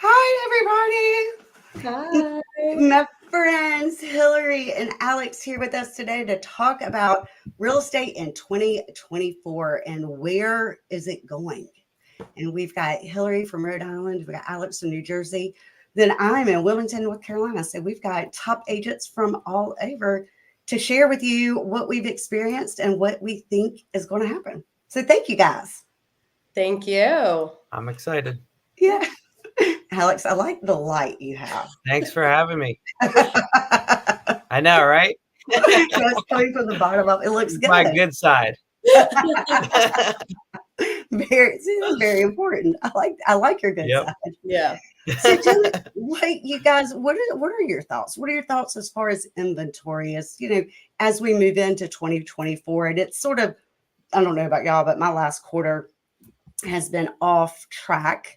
Hi, everybody. Hi. My friends Hilary and Alex here with us today to talk about real estate in 2024 and where is it going. And we've got Hilary from Rhode Island, we've got Alex from New Jersey. Then I'm in Wilmington, North Carolina. So we've got top agents from all over to share with you what we've experienced and what we think is going to happen. So thank you guys. Thank you. I'm excited. Yeah. Alex, I like the light you have. Thanks for having me. I know, right? So it's coming from the bottom up. It looks good. My good side. That's very important. I like your good Yep. side. Yeah. So tell me, what you guys, what are your thoughts? What are your thoughts as far as inventory as we move into 2024? And it's sort of, I don't know about y'all, but my last quarter has been off track.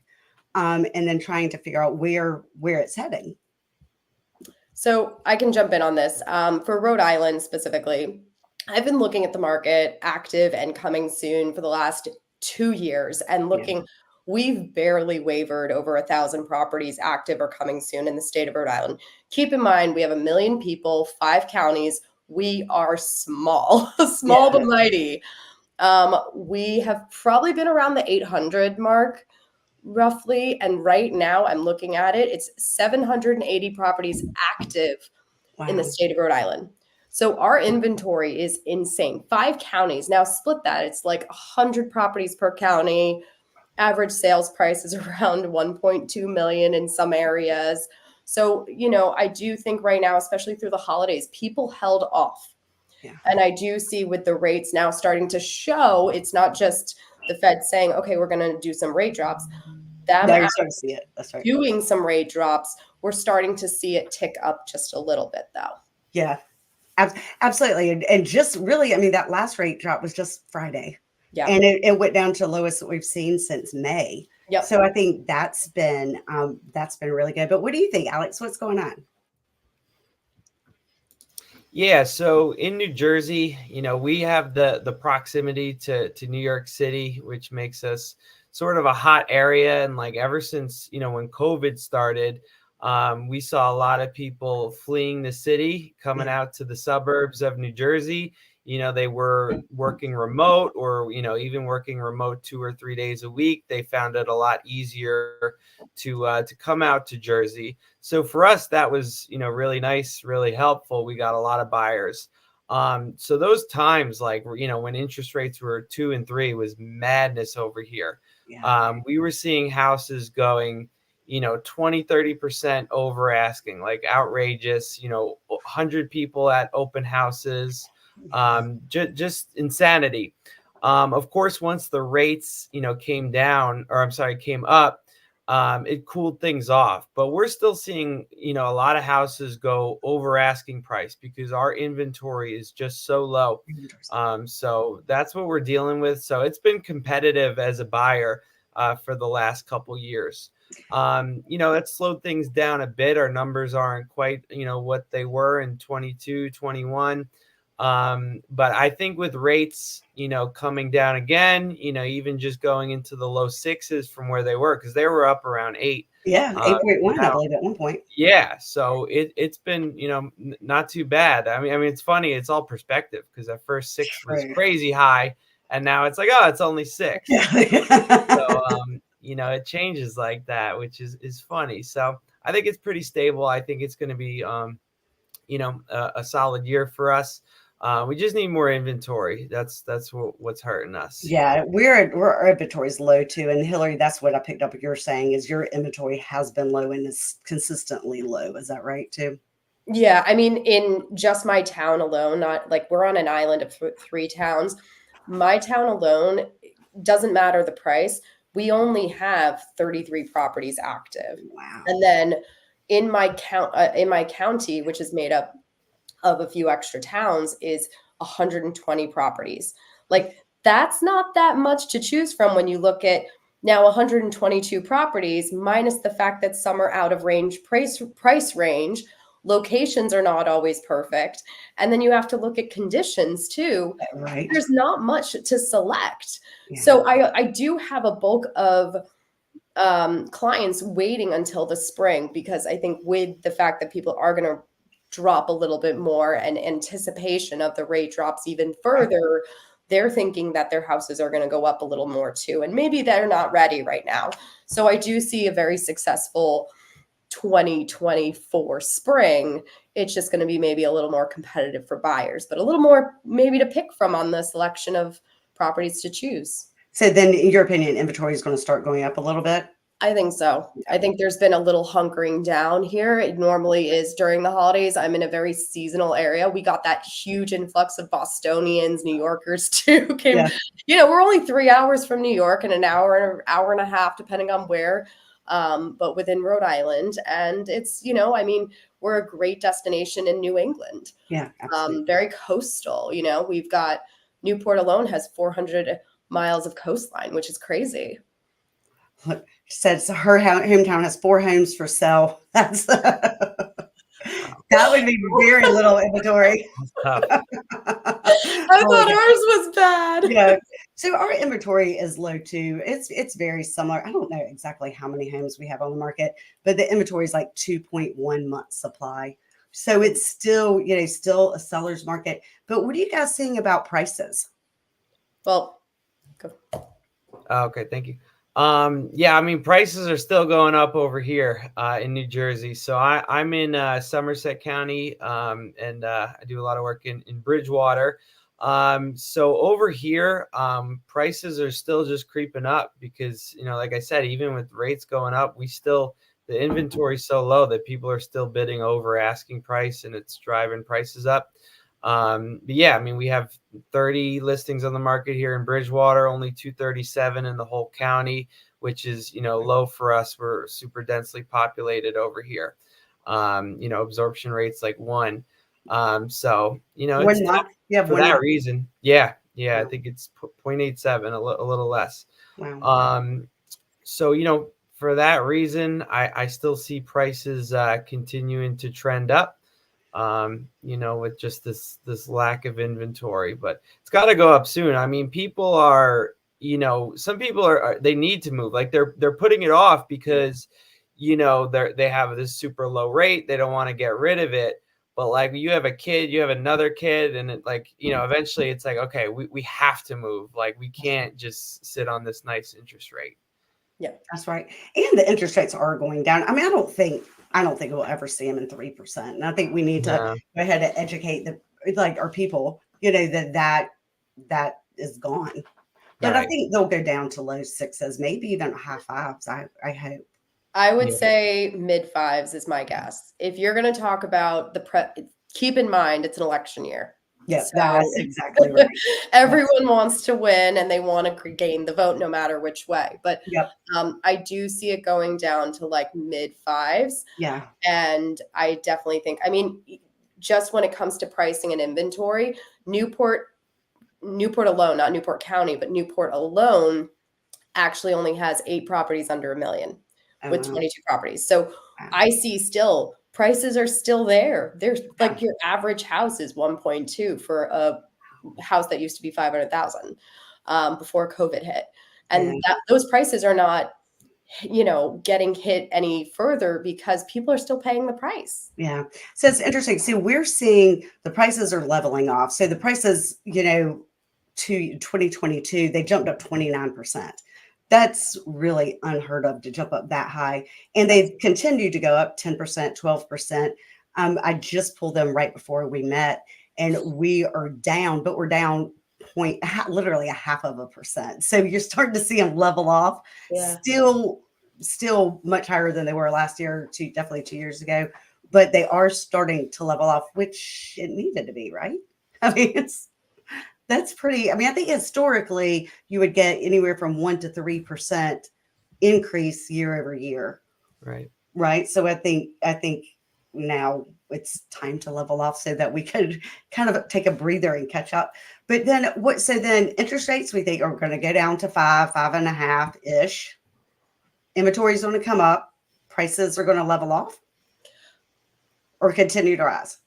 And then trying to figure out where it's heading. So I can jump in on this. For Rhode Island specifically, I've been looking at the market active and coming soon for the last 2 years and looking. We've barely wavered over 1,000 properties active or coming soon in the state of Rhode Island. Keep in mind, we have 1 million people, 5 counties. We are small, but mighty. We have probably been around the 800 mark roughly. And right now I'm looking at it, it's 780 properties active in the state of Rhode Island. So our inventory is insane. 5 counties. Now split that. It's like 100 properties per county. Average sales price is around 1.2 million in some areas. So, I do think right now, especially through the holidays, people held off. Yeah. And I do see with the rates now starting to show, it's not just the Fed saying, okay, we're going to do some rate drops. Now you're starting to see it. That's right. Doing some rate drops, we're starting to see it tick up just a little bit, though. Yeah, absolutely. And just really, that last rate drop was just Friday. Yeah. And it went down to the lowest that we've seen since May. Yep. So I think that's been really good. But what do you think, Alex? What's going on? Yeah, so in New Jersey, we have the proximity to New York City, which makes us sort of a hot area. And like ever since, when COVID started, we saw a lot of people fleeing the city, coming out to the suburbs of New Jersey. They were working remote or, even working remote 2 or 3 days a week. They found it a lot easier to come out to Jersey. So for us, that was, really nice, really helpful. We got a lot of buyers. So those times, like, when interest rates were 2 and 3 was madness over here. Yeah. We were seeing houses going, 20, 30% over asking, like outrageous, 100 people at open houses. Just insanity. Of course, once the rates, came up, it cooled things off. But we're still seeing, a lot of houses go over asking price because our inventory is just so low. So that's what we're dealing with. So it's been competitive as a buyer for the last couple years. That slowed things down a bit. Our numbers aren't quite, what they were in 22, 21. But I think with rates, coming down again, even just going into the low 6s from where they were, because they were up around 8. Yeah, 8.1, I believe, at one point. Yeah, so it's been, not too bad. I mean, it's funny. It's all perspective because at first 6 was crazy high, and now it's like, oh, it's only 6. So, it changes like that, which is funny. So I think it's pretty stable. I think it's going to be, a solid year for us. We just need more inventory. That's what's hurting us. Yeah, our inventory is low too. And Hilary, that's what I picked up what you're saying is your inventory has been low and is consistently low. Is that right too? Yeah, in just my town alone, not like we're on an island of 3 towns. My town alone, doesn't matter the price. We only have 33 properties active. Wow. And then in my county, which is made up of a few extra towns, is 120 properties. Like that's not that much to choose from when you look at now 122 properties minus the fact that some are out of range price range. Locations are not always perfect. And then you have to look at conditions too. Right. There's not much to select. Yeah. So I do have a bulk of clients waiting until the spring, because I think with the fact that people are going to drop a little bit more and anticipation of the rate drops even further, they're thinking that their houses are going to go up a little more too. And maybe they're not ready right now. So I do see a very successful 2024 spring. It's just going to be maybe a little more competitive for buyers, but a little more maybe to pick from on the selection of properties to choose. So then, in your opinion, inventory is going to start going up a little bit? I think so. I think there's been a little hunkering down here. It normally is during the holidays. I'm in a very seasonal area. We got that huge influx of Bostonians, New Yorkers too. Yeah. We're only 3 hours from New York and an hour and a half, depending on where, but within Rhode Island. And it's, we're a great destination in New England. Yeah, absolutely. Very coastal. We've got Newport alone has 400 miles of coastline, which is crazy. Says her hometown has 4 homes for sale. That's that would be very little inventory. I thought ours was bad. Yeah. So our inventory is low too. It's very similar. I don't know exactly how many homes we have on the market, but the inventory is like 2.1 months supply. So it's still, still a seller's market. But what are you guys seeing about prices? Well, go. Okay, thank you. Yeah, I mean, prices are still going up over here in New Jersey. So I'm in Somerset County, and I do a lot of work in Bridgewater. So over here, prices are still just creeping up because, like I said, even with rates going up, the inventory is so low that people are still bidding over asking price, and it's driving prices up. But yeah, I mean, we have 30 listings on the market here in Bridgewater, only 237 in the whole county, which is, low for us. We're super densely populated over here. Absorption rates like 1. So, it's tough for that reason. Yeah. I think it's 0.87, a little less. Wow. So, for that reason, I still see prices continuing to trend up. With just this lack of inventory, but it's got to go up soon. I mean, people are, some people they need to move. Like they're putting it off because, they have this super low rate. They don't want to get rid of it. But like you have a kid, you have another kid, and it eventually it's like, okay, we have to move. Like we can't just sit on this nice interest rate. Yeah, that's right. And the interest rates are going down. I mean, I don't think we'll ever see them in 3%. And I think we need to go ahead and educate our people, that is gone. But right. I think they'll go down to low 6s, maybe even high 5s. I hope. I would say mid 5s is my guess. If you're going to talk about keep in mind it's an election year. Yes, that's exactly right. Everyone wants to win and they want to gain the vote no matter which way. But I do see it going down to like mid 5s. Yeah. And I definitely think, just when it comes to pricing and inventory, Newport alone, not Newport County, but Newport alone actually only has 8 properties under $1 million with 22 properties. So I see still prices are still there. There's like your average house is 1.2 for a house that used to be 500,000 before COVID hit. And those prices are not, getting hit any further because people are still paying the price. Yeah. So it's interesting. So we're seeing the prices are leveling off. So the prices, to 2022, they jumped up 29%. That's really unheard of to jump up that high. And they've continued to go up 10%, 12%. I just pulled them right before we met, and we are down, but we're down literally 0.5%. So you're starting to see them level off. Yeah. Still much higher than they were last year, definitely 2 years ago. But they are starting to level off, which it needed to be, right? I mean, that's pretty. I mean, I think historically you would get anywhere from 1 to 3% increase year over year. Right. Right. So I think now it's time to level off so that we could kind of take a breather and catch up. But then so then interest rates we think are going to go down to 5.5 ish. Inventory is going to come up. Prices are going to level off or continue to rise.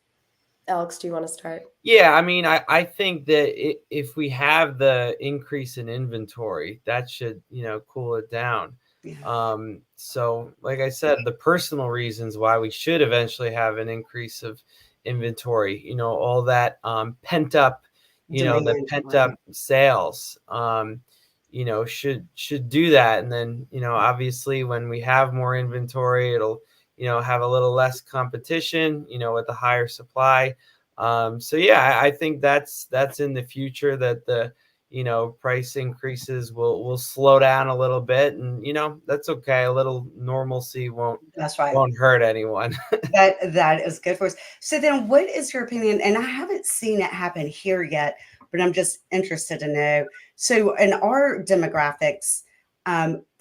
Alex, do you want to start? Yeah, I mean, I think that if we have the increase in inventory, that should, cool it down. Yeah. So like I said, the personal reasons why we should eventually have an increase of inventory, all that pent up, the Demand, pent up right. sales, should do that. And then, obviously when we have more inventory, it'll, have a little less competition, with the higher supply. So yeah, I think that's in the future, that the price increases will slow down a little bit, and that's okay. A little normalcy That's right. won't hurt anyone. That is good for us. So then what is your opinion? And I haven't seen it happen here yet, but I'm just interested to know. So in our demographics,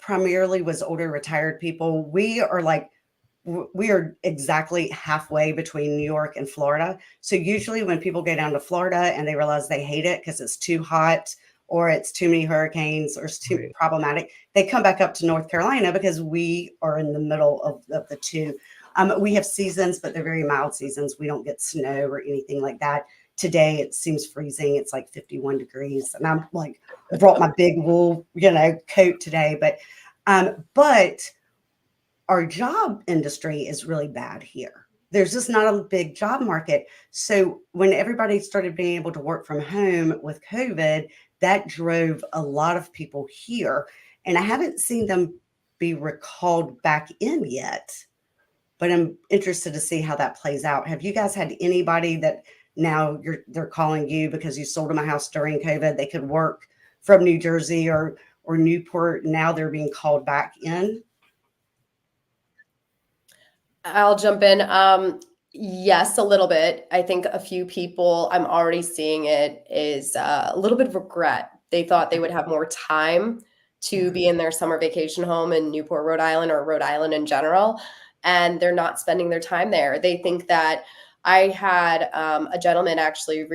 primarily was older retired people. We are exactly halfway between New York and Florida. So usually when people go down to Florida and they realize they hate it because it's too hot or it's too many hurricanes or it's too Right. problematic, they come back up to North Carolina because we are in the middle of the two. We have seasons, but they're very mild seasons. We don't get snow or anything like that. Today it seems freezing. It's like 51 degrees. And I'm like, brought my big wool, coat today. But our job industry is really bad here. There's just not a big job market. So when everybody started being able to work from home with COVID, that drove a lot of people here. And I haven't seen them be recalled back in yet, but I'm interested to see how that plays out. Have you guys had anybody that now they're calling you because you sold them a house during COVID? They could work from New Jersey or Newport. Now they're being called back in. I'll jump in. Yes, a little bit. I think a few people, I'm already seeing it, is a little bit of regret. They thought they would have more time to be in their summer vacation home in Newport, Rhode Island, or Rhode Island in general, and they're not spending their time there. They think that I had a gentleman actually,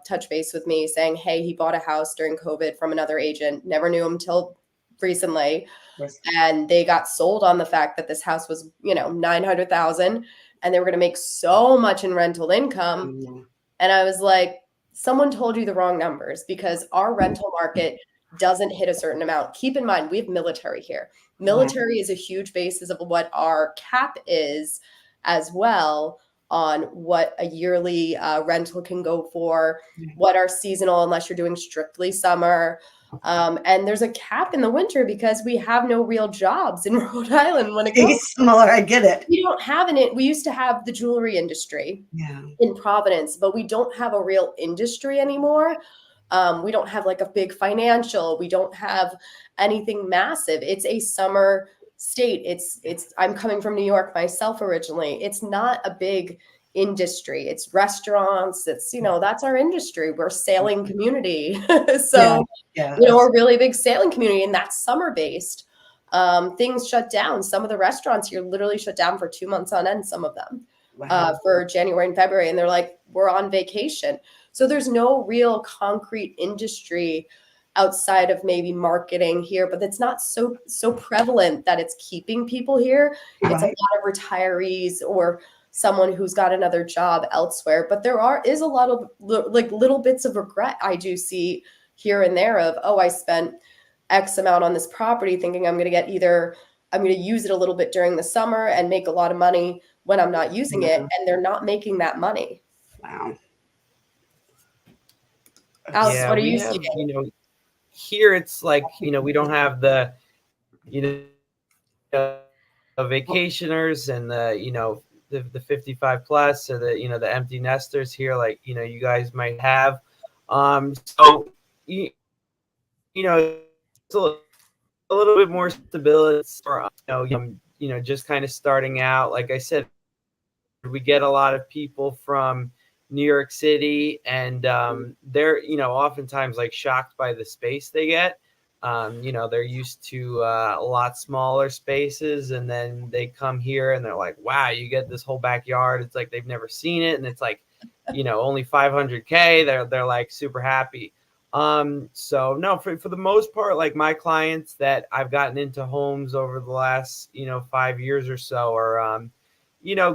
touch base with me saying, hey, he bought a house during COVID from another agent, never knew him till recently. Yes. And they got sold on the fact that this house was, 900,000 and they were going to make so much in rental income. Mhm. And I was like, someone told you the wrong numbers, because our rental market doesn't hit a certain amount. Keep in mind, we have military here. Military is a huge basis of what our cap is as well, on what a yearly rental can go for, what our seasonal, unless you're doing strictly summer. And there's a cap in the winter because we have no real jobs in Rhode Island when it comes. It's similar. I get it. We don't have we used to have the jewelry industry Yeah. in Providence, but we don't have a real industry anymore. We don't have like a big financial. We don't have anything massive. It's a summer state. I'm coming from New York myself originally. It's not a big industry. It's restaurants. It's, that's our industry. We're a sailing community. So, Yeah. we're a really big sailing community, and that's summer based. Things shut down. Some of the restaurants here literally shut down for 2 months on end, some of them. Wow. For January and February. And they're like, we're on vacation. So there's no real concrete industry outside of maybe marketing here, but it's not so prevalent that it's keeping people here. It's a Right. lot of retirees or someone who's got another job elsewhere. But there is a lot of like little bits of regret I do see here and there of, oh, I spent X amount on this property thinking I'm going to use it a little bit during the summer and make a lot of money when I'm not using it, and they're not making that money. Wow. Alex, Yeah, what are we you have, seeing? here it's like, we don't have the, the vacationers and the 55 plus, or the empty nesters here, like, you guys might have. So, it's a little bit more stability for, just kind of starting out. Like I said, we get a lot of people from New York City, and they're oftentimes like shocked by the space they get. They're used to a lot smaller spaces, and then they come here and they're like, wow, you get this whole backyard. It's like they've never seen it, and it's like only 500K. They're like super happy. So no, for the most part, like my clients that I've gotten into homes over the last 5 years or so are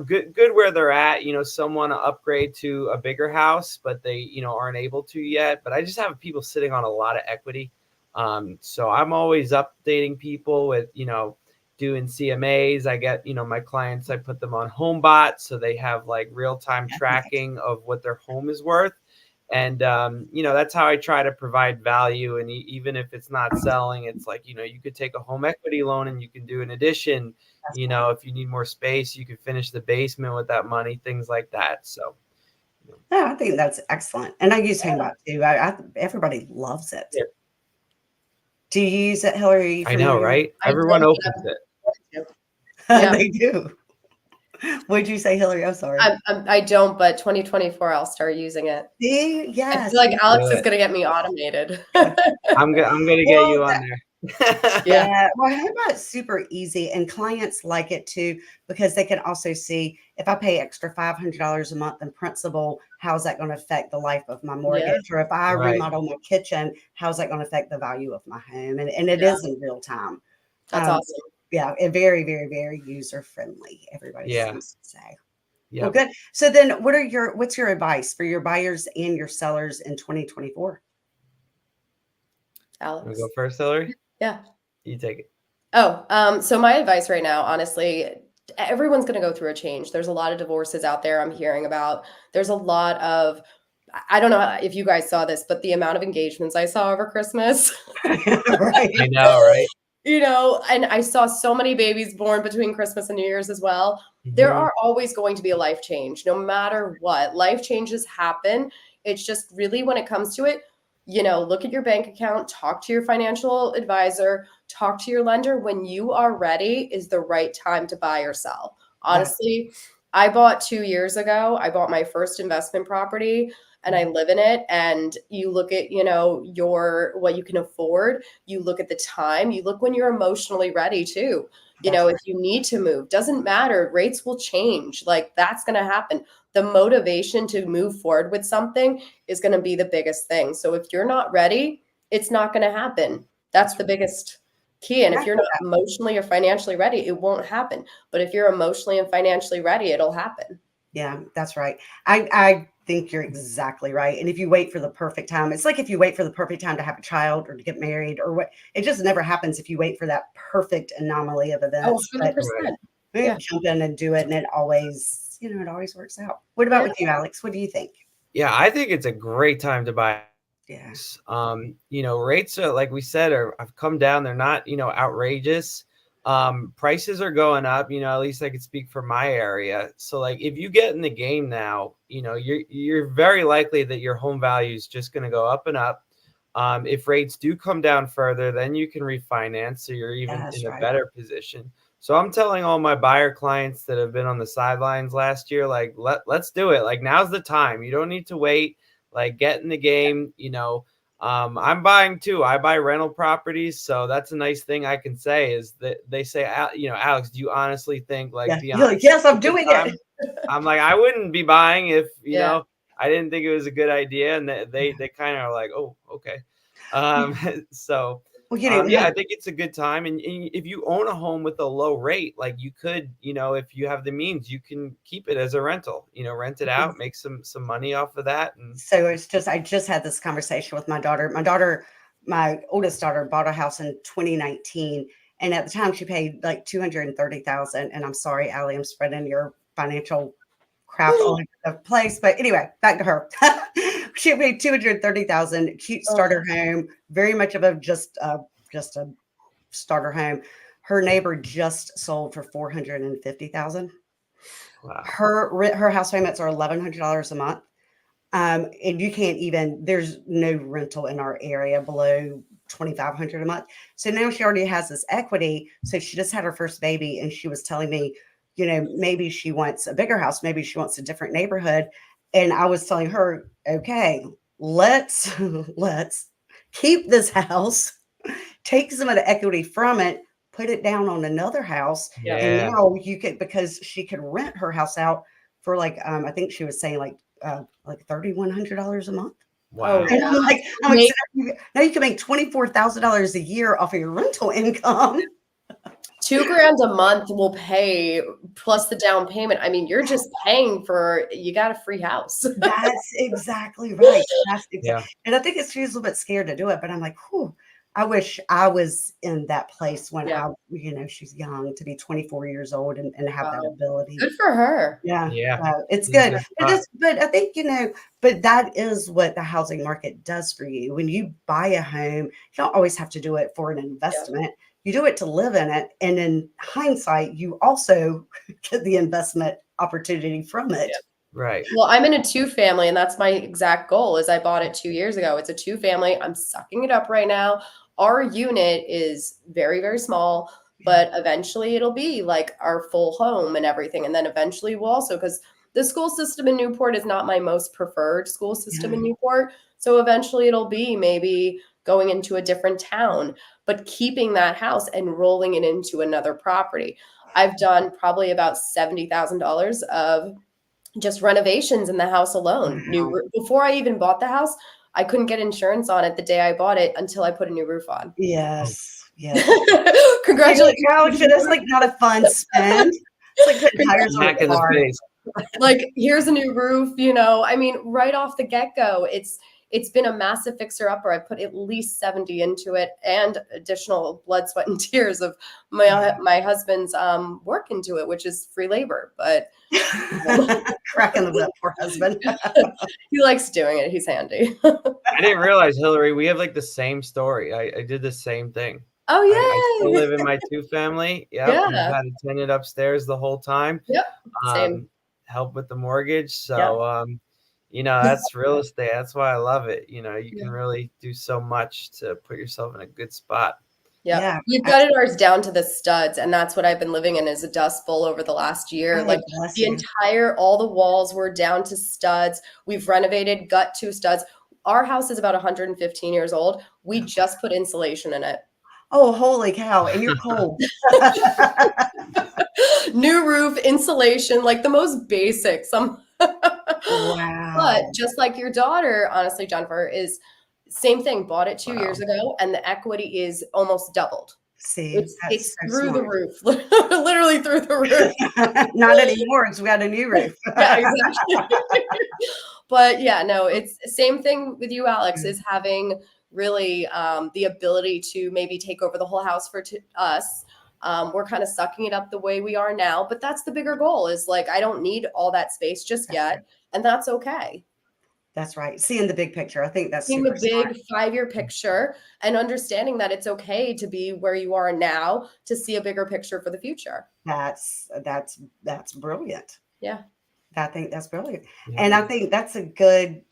good where they're at. Some want to upgrade to a bigger house, but they aren't able to yet. But I just have people sitting on a lot of equity. So I'm always updating people with, doing CMAs. I get, my clients, I put them on HomeBot so they have like real-time tracking of what their home is worth. And, that's how I try to provide value. And even if it's not selling, it's like, you could take a home equity loan and you can do an addition. If you need more space, you can finish the basement with that money, things like that. So. Yeah, I think that's excellent. And I use HomeBot too. Everybody loves it. Yeah. Do you use it, Hilary? I know, right? Everyone opens it. Yeah. They do. What'd you say, Hilary? I'm sorry. I don't, but 2024, I'll start using it. See? I Yes. feel like Alex is going to get me automated. I'm gonna get you on there. Yeah. Well, HomeBot's super easy, and clients like it too because they can also see if I pay extra $500 a month in principal, how's that going to affect the life of my mortgage? Or if I remodel my kitchen, how's that going to affect the value of my home? And it is in real time. That's awesome. Yeah, and very, very, very user friendly. Everybody seems to say. Well, good. So then, what's your advice for your buyers and your sellers in 2024? Alex, wanna go first, Hilary? Yeah, you take it. So my advice right now, honestly, everyone's going to go through a change. There's a lot of divorces out there I'm hearing about. There's a lot of, I don't know if you guys saw this, but the amount of engagements I saw over Christmas. Right. I know, right? And I saw so many babies born between Christmas and New Year's as well. Mm-hmm. There are always going to be a life change, no matter what. Life changes happen. It's just really when it comes to it, look at your bank account, talk to your financial advisor, talk to your lender. When you are ready is the right time to buy or sell. Honestly, I bought 2 years ago. I bought my first investment property and I live in it. And you look at, what you can afford. You look at the time. You look when you're emotionally ready too. If you need to move, doesn't matter. Rates will change. Like that's going to happen. The motivation to move forward with something is going to be the biggest thing. So if you're not ready, it's not going to happen. That's the biggest key. And if you're not emotionally or financially ready, it won't happen. But if you're emotionally and financially ready, it'll happen. Yeah, that's right. I think you're exactly right. And if you wait for the perfect time, it's like if you wait for the perfect time to have a child or to get married or what, it just never happens if you wait for that perfect anomaly of events. Oh, 100%. But jump in and do it. And it always, it always works out. What about with you, Alex? What do you think? Yeah, I think it's a great time to buy. Yeah. Rates are, like we said, have come down. They're not, outrageous. Prices are going up, at least I could speak for my area. So like if you get in the game now, you're very likely that your home value is just going to go up and up. If rates do come down further, then you can refinance. So you're even in a better position. So I'm telling all my buyer clients that have been on the sidelines last year, like, let's do it. Like now's the time. You don't need to wait, like get in the game, I'm buying too. I buy rental properties. So that's a nice thing I can say is that they say, Alex, do you honestly think like, you're like, yes, I'm doing it. I'm like, I wouldn't be buying if, I didn't think it was a good idea. And they kind of are like, oh, okay. So I think it's a good time. And if you own a home with a low rate, like you could, if you have the means, you can keep it as a rental, rent it out, make some money off of that. And so I just had this conversation with my daughter. My oldest daughter bought a house in 2019. And at the time she paid like $230,000. And I'm sorry, Allie, I'm spreading your financial crap all over the place. But anyway, back to her. She paid $230,000, cute starter home, very much of just a starter home. Her neighbor just sold for $450,000. Wow. Her house payments are $1,100 a month. And you can't there's no rental in our area below $2,500 a month. So now she already has this equity. So she just had her first baby and she was telling me, maybe she wants a bigger house. Maybe she wants a different neighborhood. And I was telling her, okay, let's keep this house, take some of the equity from it, put it down on another house. Yeah. And now you could, because she could rent her house out for like, I think she was saying like $3,100 a month. Wow. And I'm like, now you can make $24,000 a year off of your rental income. $2,000 a month will pay plus the down payment. I mean, you're just paying you got a free house. That's exactly right. And I think she's a little bit scared to do it, but I'm like, whew, I wish I was in that place when Yeah. she's young to be 24 years old and have that Wow. ability. Good for her. Yeah, Yeah. it's In a good. good spot. But I think, but that is what the housing market does for you. When you buy a home, you don't always have to do it for an investment. You do it to live in it. And in hindsight, you also get the investment opportunity from it. Yeah. Right. Well, I'm in a 2-family, and that's my exact goal. Is I bought it 2 years ago. It's a 2-family. I'm sucking it up right now. Our unit is very, very small, but eventually it'll be like our full home and everything. And then eventually we'll also, because the school system in Newport is not my most preferred school system in Newport. So eventually it'll be maybe going into a different town, but keeping that house and rolling it into another property. I've done probably about $70,000 of just renovations in the house alone. Wow. Before I even bought the house, I couldn't get insurance on it the day I bought it until I put a new roof on. Yes. Yes. Congratulations. Ouch, that's like not a fun spend. It's like putting tires on Smack a in the car. face. Like, here's a new roof, I mean, right off the get-go, it's been a massive fixer-upper. I put at least 70 into it and additional blood, sweat, and tears of my husband's work into it, which is free labor. But cracking the whip, poor husband. he likes doing it. He's handy. I didn't realize, Hilary, we have like the same story. I did the same thing. Oh, I still yay. live in my 2-family. Yep. Yeah. We've had a tenant upstairs the whole time. Yep. Same. Help with the mortgage. So, that's real estate. That's why I love it. You can really do so much to put yourself in a good spot. Yeah. We've gutted ours down to the studs, and that's what I've been living in is a dust bowl over the last year. Oh, like bless the you. all the walls were down to studs. We've renovated, gut to studs. Our house is about 115 years old. We just put insulation in it. Oh, holy cow. And you're cold. New roof, insulation, like the most basic. Wow. But just like your daughter, honestly, Jennifer, is same thing. Bought it 2 years ago, and the equity is almost doubled. See, It's so through smart. the roof, literally through the roof. Not anymore. We got a new roof. Yeah, exactly. But yeah, no, it's the same thing with you, Alex, is having really the ability to maybe take over the whole house for us. We're kind of sucking it up the way we are now, but that's the bigger goal is like, I don't need all that space just yet. And that's okay. That's right. Seeing the big picture. I think that's Seeing super the big smart. 5-year picture and understanding that it's okay to be where you are now to see a bigger picture for the future. That's brilliant. Yeah. I think that's brilliant. Yeah. And I think that's a good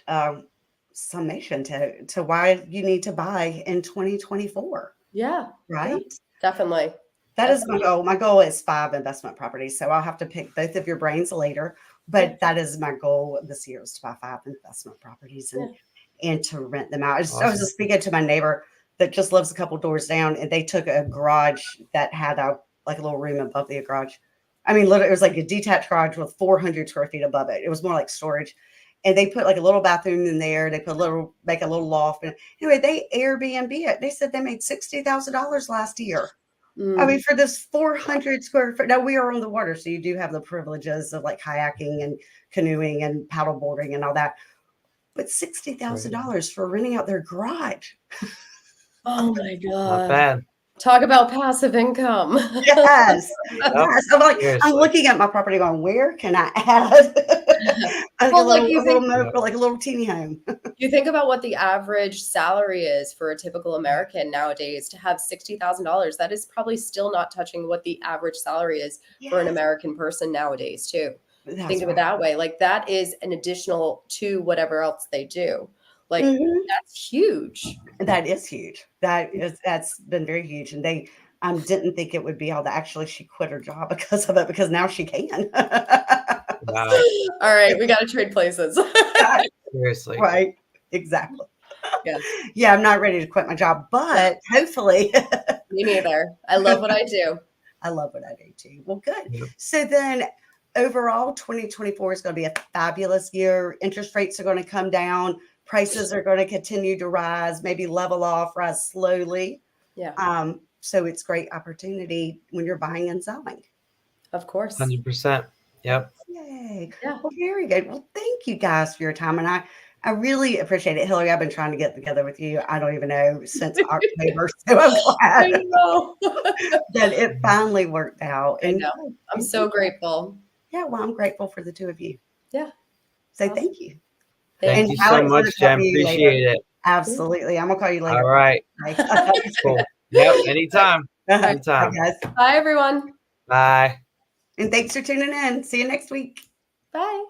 summation to why you need to buy in 2024. Yeah. Right? Yeah, definitely. That is my goal. My goal is 5 investment properties. So I'll have to pick both of your brains later. But that is my goal this year is to buy 5 investment properties and to rent them out. I was just speaking to my neighbor that just lives a couple doors down, and they took a garage that had a little room above the garage. I mean, literally, it was like a detached garage with 400 square feet above it. It was more like storage. And they put like a little bathroom in there. They put make a little loft. And anyway, they Airbnb it. They said they made $60,000 last year. I mean, for this 400 square foot. Now we are on the water, so you do have the privileges of like kayaking and canoeing and paddleboarding and all that. But $60,000 for renting out their garage. Oh my God. Not bad. Talk about passive income. Yes. Yep. Yes. I'm looking at my property going, where can I add a little teeny home? You think about what the average salary is for a typical American nowadays to have $60,000. That is probably still not touching what the average salary is for an American person nowadays too. Think of it that way. Like that is an additional to whatever else they do. Like that's huge. That is huge. That's been very huge. And they didn't think it would be all that. Actually, she quit her job because of it, because now she can. Wow. All right, we got to trade places. Seriously. Right. Exactly. Yeah. Yeah, I'm not ready to quit my job, but hopefully. Me neither. I love what I do. I love what I do too. Well, good. Yeah. So then overall, 2024 is going to be a fabulous year. Interest rates are going to come down. Prices are going to continue to rise, maybe level off, rise slowly. Yeah. So it's great opportunity when you're buying and selling. Of course. 100%. Yep. Yay. Yeah. Well, very good. Well, thank you guys for your time. And I really appreciate it, Hilary. I've been trying to get together with you. I don't even know since October, so I'm I glad know. that it finally worked out. I And know. I'm so grateful. yeah, well, I'm grateful for the two of you. Yeah. So Awesome. thank you. Thank And you so Alex is much, gonna talk Jen. to you later. Appreciate it. Absolutely. I'm gonna call you later. All right. Bye. Cool. Yep. Anytime. Bye, Anytime. guys. Bye, everyone. Bye. And thanks for tuning in. See you next week. Bye.